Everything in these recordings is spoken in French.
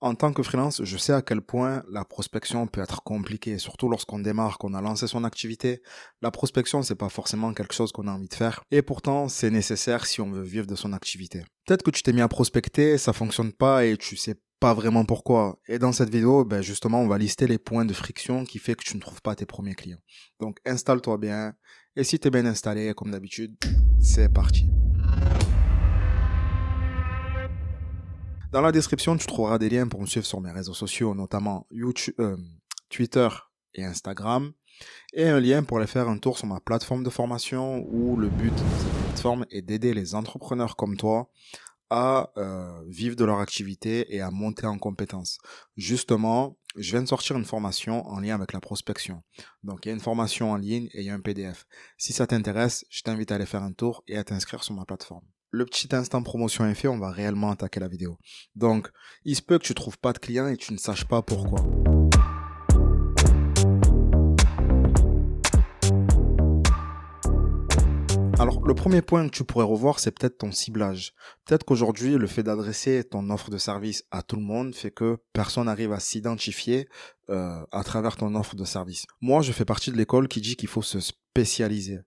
En tant que freelance, je sais à quel point la prospection peut être compliquée, surtout lorsqu'on démarre, qu'on a lancé son activité. La prospection, c'est pas forcément quelque chose qu'on a envie de faire, et pourtant, c'est nécessaire si on veut vivre de son activité. Peut-être que tu t'es mis à prospecter, ça fonctionne pas et tu sais pas vraiment pourquoi. Et dans cette vidéo, justement, on va lister les points de friction qui fait que tu ne trouves pas tes premiers clients. Donc, installe-toi bien, et si tu es bien installé, comme d'habitude, c'est parti. Dans la description, tu trouveras des liens pour me suivre sur mes réseaux sociaux, notamment YouTube, Twitter et Instagram, et un lien pour aller faire un tour sur ma plateforme de formation où le but de cette plateforme est d'aider les entrepreneurs comme toi à vivre de leur activité et à monter en compétences. Justement, je viens de sortir une formation en lien avec la prospection. Donc, il y a une formation en ligne et il y a un PDF. Si ça t'intéresse, je t'invite à aller faire un tour et à t'inscrire sur ma plateforme. Le petit instant promotion est fait, on va réellement attaquer la vidéo. Donc, il se peut que tu trouves pas de clients et tu ne saches pas pourquoi. Alors, le premier point que tu pourrais revoir, c'est peut-être ton ciblage. Peut-être qu'aujourd'hui, le fait d'adresser ton offre de service à tout le monde fait que personne n'arrive à s'identifier à travers ton offre de service. Moi, je fais partie de l'école qui dit qu'il faut se spécialiser.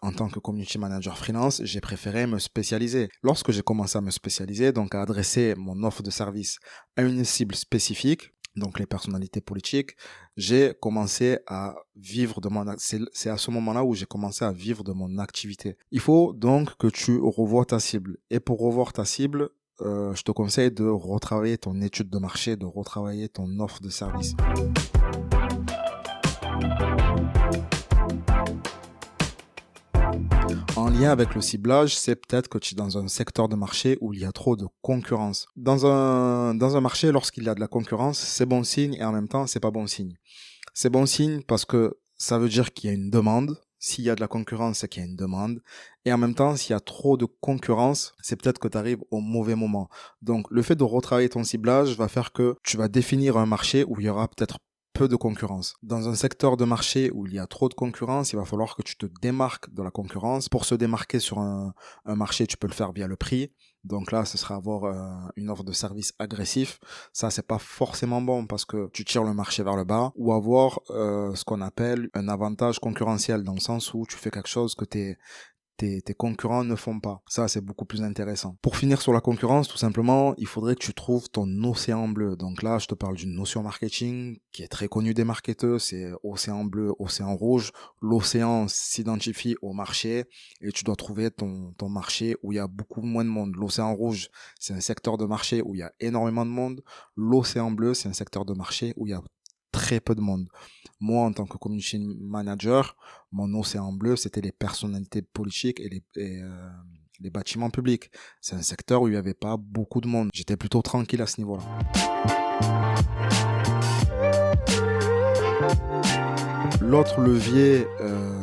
En tant que community manager freelance, j'ai préféré me spécialiser. Lorsque j'ai commencé à me spécialiser, donc à adresser mon offre de service à une cible spécifique, donc les personnalités politiques, j'ai commencé à vivre de c'est à ce moment-là où j'ai commencé à vivre de mon activité. Il faut donc que tu revoies ta cible. Et pour revoir ta cible, je te conseille de retravailler ton étude de marché, de retravailler ton offre de service. En lien avec le ciblage, c'est peut-être que tu es dans un secteur de marché où il y a trop de concurrence. Dans un marché, lorsqu'il y a de la concurrence, c'est bon signe et en même temps, c'est pas bon signe. C'est bon signe parce que ça veut dire qu'il y a une demande. S'il y a de la concurrence, c'est qu'il y a une demande. Et en même temps, s'il y a trop de concurrence, c'est peut-être que tu arrives au mauvais moment. Donc, le fait de retravailler ton ciblage va faire que tu vas définir un marché où il y aura peut-être peu de concurrence. Dans un secteur de marché où il y a trop de concurrence, il va falloir que tu te démarques de la concurrence. Pour se démarquer sur un marché, tu peux le faire via le prix. Donc là, ce sera avoir une offre de service agressif. Ça, c'est pas forcément bon parce que tu tires le marché vers le bas, ou avoir ce qu'on appelle un avantage concurrentiel dans le sens où tu fais quelque chose que tes concurrents ne font pas. Ça, c'est beaucoup plus intéressant. Pour finir sur la concurrence, tout simplement, il faudrait que tu trouves ton océan bleu. Donc là, je te parle d'une notion marketing qui est très connue des marketeurs, c'est océan bleu, océan rouge. L'océan s'identifie au marché et tu dois trouver ton marché où il y a beaucoup moins de monde. L'océan rouge, c'est un secteur de marché où il y a énormément de monde. L'océan bleu, c'est un secteur de marché où il y a très peu de monde. Moi, en tant que community manager, mon océan bleu, c'était les personnalités politiques et les bâtiments publics. C'est un secteur où il n'y avait pas beaucoup de monde. J'étais plutôt tranquille à ce niveau-là. L'autre levier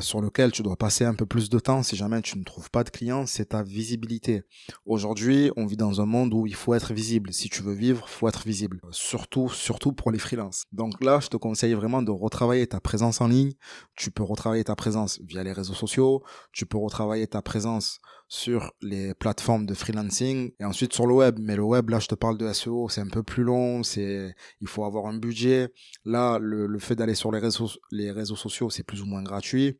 sur lequel tu dois passer un peu plus de temps si jamais tu ne trouves pas de clients, c'est ta visibilité. Aujourd'hui, on vit dans un monde où il faut être visible. Si tu veux vivre, faut être visible. Surtout pour les freelances. Donc là, je te conseille vraiment de retravailler ta présence en ligne. Tu peux retravailler ta présence via les réseaux sociaux. Tu peux retravailler ta présence sur les plateformes de freelancing et ensuite sur le web. Mais le web, là, je te parle de SEO, c'est un peu plus long, il faut avoir un budget. Là, le fait d'aller sur les réseaux sociaux, c'est plus ou moins gratuit.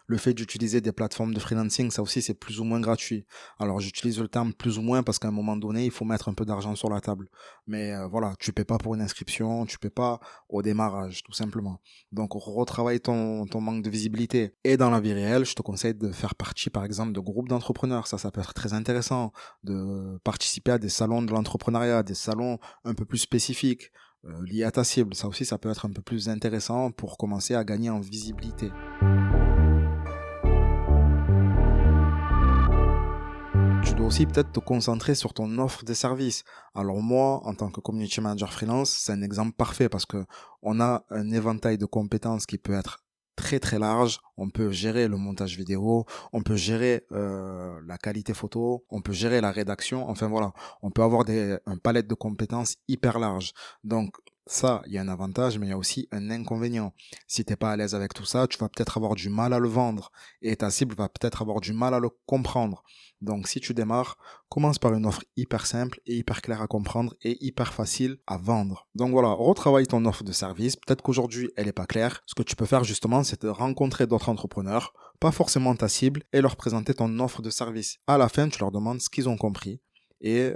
Le fait d'utiliser des plateformes de freelancing, ça aussi, c'est plus ou moins gratuit. Alors, j'utilise le terme plus ou moins parce qu'à un moment donné, il faut mettre un peu d'argent sur la table. Mais voilà, tu paies pas pour une inscription, tu paies pas au démarrage, tout simplement. Donc, retravaille ton manque de visibilité. Et dans la vie réelle, je te conseille de faire partie, par exemple, de groupes d'entrepreneurs. Ça peut être très intéressant de participer à des salons de l'entrepreneuriat, des salons un peu plus spécifiques liés à ta cible. Ça aussi, ça peut être un peu plus intéressant pour commencer à gagner en visibilité. Tu dois aussi peut-être te concentrer sur ton offre de service. Alors moi, en tant que community manager freelance, c'est un exemple parfait parce que on a un éventail de compétences qui peut être très très large. on peut gérer le montage vidéo, on peut gérer la qualité photo, on peut gérer la rédaction. Enfin voilà, on peut avoir un palette de compétences hyper large. Donc ça, il y a un avantage, mais il y a aussi un inconvénient. Si t'es pas à l'aise avec tout ça, tu vas peut-être avoir du mal à le vendre et ta cible va peut-être avoir du mal à le comprendre. Donc si tu démarres, commence par une offre hyper simple et hyper claire à comprendre et hyper facile à vendre. Donc voilà, retravaille ton offre de service. Peut-être qu'aujourd'hui, elle est pas claire. Ce que tu peux faire justement, c'est de rencontrer d'autres entrepreneurs, pas forcément ta cible, et leur présenter ton offre de service. À la fin, tu leur demandes ce qu'ils ont compris et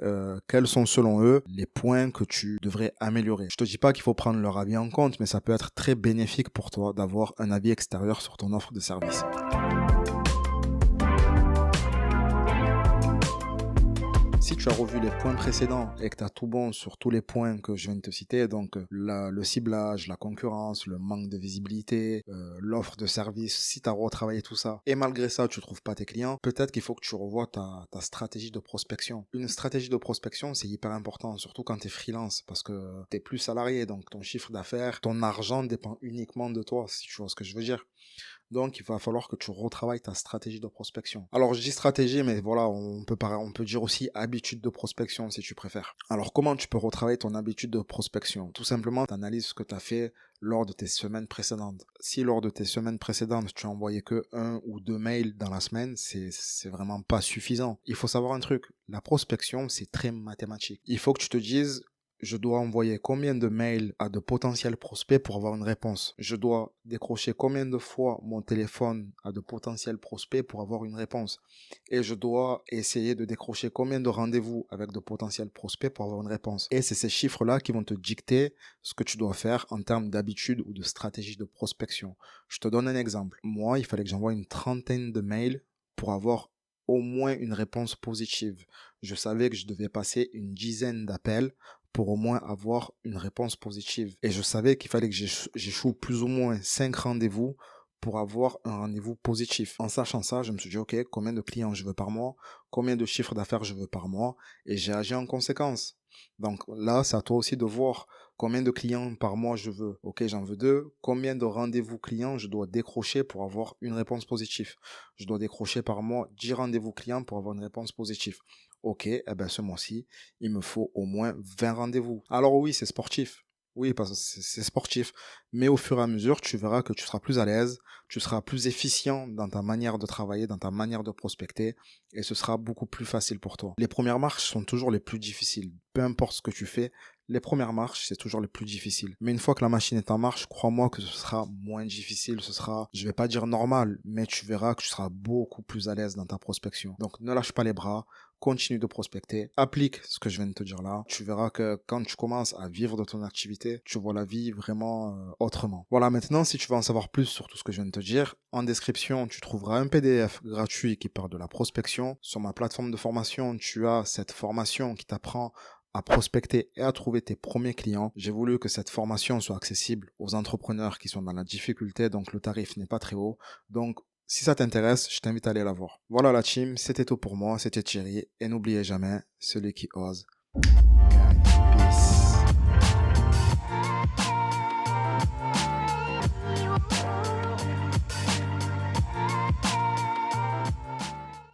quels sont selon eux les points que tu devrais améliorer. Je te dis pas qu'il faut prendre leur avis en compte, mais ça peut être très bénéfique pour toi d'avoir un avis extérieur sur ton offre de service. Si tu as revu les points précédents et que tu as tout bon sur tous les points que je viens de te citer, donc le ciblage, la concurrence, le manque de visibilité, l'offre de service, si tu as retravaillé tout ça et malgré ça tu trouves pas tes clients, peut-être qu'il faut que tu revoies ta stratégie de prospection. Une stratégie de prospection, c'est hyper important, surtout quand tu es freelance, parce que tu es plus salarié, donc ton chiffre d'affaires, ton argent dépend uniquement de toi, si tu vois ce que je veux dire. Donc, il va falloir que tu retravailles ta stratégie de prospection. Alors, je dis stratégie, mais voilà, on peut dire aussi habitude de prospection, si tu préfères. Alors, comment tu peux retravailler ton habitude de prospection? Tout simplement, tu analyses ce que tu as fait lors de tes semaines précédentes. Si lors de tes semaines précédentes, tu as envoyé que 1 ou 2 mails dans la semaine, c'est vraiment pas suffisant. Il faut savoir un truc, la prospection, c'est très mathématique. Il faut que tu te dises, je dois envoyer combien de mails à de potentiels prospects pour avoir une réponse. Je dois décrocher combien de fois mon téléphone à de potentiels prospects pour avoir une réponse. Et je dois essayer de décrocher combien de rendez-vous avec de potentiels prospects pour avoir une réponse. Et c'est ces chiffres-là qui vont te dicter ce que tu dois faire en termes d'habitude ou de stratégie de prospection. Je te donne un exemple. Moi, il fallait que j'envoie une trentaine de mails pour avoir au moins une réponse positive. Je savais que je devais passer une dizaine d'appels pour au moins avoir une réponse positive. Et je savais qu'il fallait que j'échoue plus ou moins 5 rendez-vous pour avoir un rendez-vous positif. En sachant ça, je me suis dit, ok, combien de clients je veux par mois, combien de chiffres d'affaires je veux par mois, et j'ai agi en conséquence. Donc là, c'est à toi aussi de voir combien de clients par mois je veux. Ok, j'en veux 2. Combien de rendez-vous clients je dois décrocher pour avoir une réponse positive. Je dois décrocher par mois 10 rendez-vous clients pour avoir une réponse positive. Ok, eh ben ce mois-ci, il me faut au moins 20 rendez-vous. Alors oui, c'est sportif. Oui, parce que c'est sportif. Mais au fur et à mesure, tu verras que tu seras plus à l'aise, tu seras plus efficient dans ta manière de travailler, dans ta manière de prospecter, et ce sera beaucoup plus facile pour toi. Les premières marches sont toujours les plus difficiles. Peu importe ce que tu fais, les premières marches, c'est toujours les plus difficiles. Mais une fois que la machine est en marche, crois-moi que ce sera moins difficile, ce sera, je vais pas dire normal, mais tu verras que tu seras beaucoup plus à l'aise dans ta prospection. Donc ne lâche pas les bras, continue de prospecter, applique ce que je viens de te dire là. Tu verras que quand tu commences à vivre de ton activité, tu vois la vie vraiment autrement. Voilà, maintenant, si tu veux en savoir plus sur tout ce que je viens de te dire, en description, tu trouveras un PDF gratuit qui parle de la prospection. Sur ma plateforme de formation, tu as cette formation qui t'apprend à prospecter et à trouver tes premiers clients. J'ai voulu que cette formation soit accessible aux entrepreneurs qui sont dans la difficulté, donc le tarif n'est pas très haut. Donc, si ça t'intéresse, je t'invite à aller la voir. Voilà la team, c'était tout pour moi, c'était Thierry, et n'oubliez jamais, celui qui ose.